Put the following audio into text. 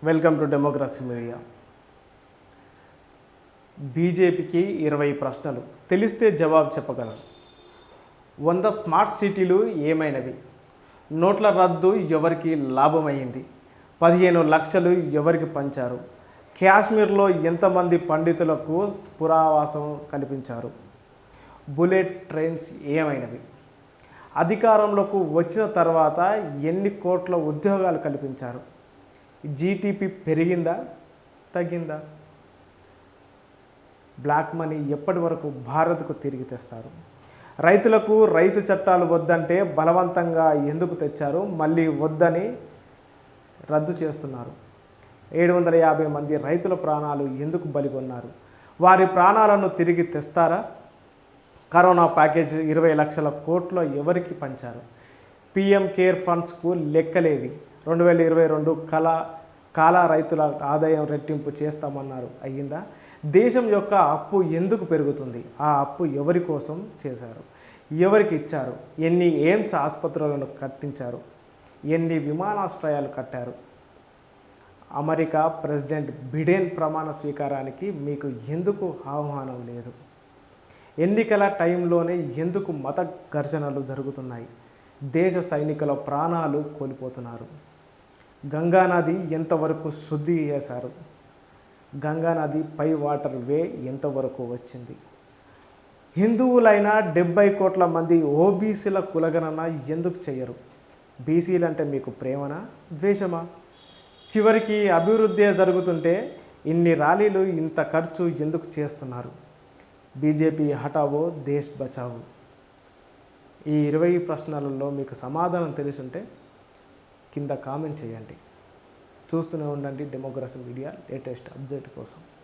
Welcome to democracy media. బీజేపీకి 20 ప్రశ్నలు తెలిస్తే జవాబు చెప్పగలరు. 100 స్మార్ట్ సిటీలు ఏమైనవి? నోట్ల రద్దు ఎవరికి లాభమైంది? 15 లక్షలు ఎవరికి పంచారు? కాశ్మీర్లో ఎంతమంది పండితులకు పురావాసం కల్పించారు? బుల్లెట్ ట్రైన్స్ ఏమైనవి? అధికారంలోకి వచ్చిన తర్వాత ఎన్ని కోట్ల ఉద్యోగాలు కల్పించారు? జీటీపీ పెరిగిందా తగ్గిందా? బ్లాక్ మనీ ఎప్పటి వరకు భారత్కు తిరిగి తెస్తారు? రైతులకు రైతు చట్టాలు వద్దంటే బలవంతంగా ఎందుకు తెచ్చారు? మళ్ళీ వద్దని రద్దు చేస్తున్నారు. 750 మంది రైతుల ప్రాణాలు ఎందుకు బలిగొన్నారు? వారి ప్రాణాలను తిరిగి తెస్తారా? కరోనా ప్యాకేజ్ 20 లక్షల కోట్లు ఎవరికి పంచారు? PM care ఫండ్స్కు లెక్కలేవి. 2022 కాలా రైతుల ఆదాయం రెట్టింపు చేస్తామన్నారు, అయ్యిందా? దేశం యొక్క అప్పు ఎందుకు పెరుగుతుంది? ఆ అప్పు ఎవరి కోసం చేశారు? ఎవరికి ఇచ్చారు? ఎన్ని ఎయిమ్స్ ఆసుపత్రులను కట్టించారు? ఎన్ని విమానాశ్రయాలు కట్టారు? అమెరికా ప్రెసిడెంట్ బిడెన్ ప్రమాణ స్వీకారానికి మీకు ఎందుకు ఆహ్వానం లేదు? ఎన్నికల టైంలోనే ఎందుకు మత ఘర్షణలు జరుగుతున్నాయి? దేశ సైనికుల ప్రాణాలు కోల్పోతున్నారు. గంగానది ఎంతవరకు శుద్ధి చేశారు? గంగానది పై వాటర్ వే ఎంతవరకు వచ్చింది? హిందువులైన 70 కోట్ల మంది ఓబీసీల కులగణన ఎందుకు చేయరు? బీసీలంటే మీకు ప్రేమనా ద్వేషమా? చివరికి అభివృద్ధి జరుగుతుంటే ఇన్ని ర్యాలీలు ఇంత ఖర్చు ఎందుకు చేస్తున్నారు? బీజేపీ హటావో దేశ్ బచావో. ఈ 20 ప్రశ్నలలో మీకు సమాధానం తెలుసుంటే కింద కామెంట్ చేయండి. చూస్తూనే ఉండండి డెమోక్రసీ మీడియా లేటెస్ట్ అప్డేట్ కోసం.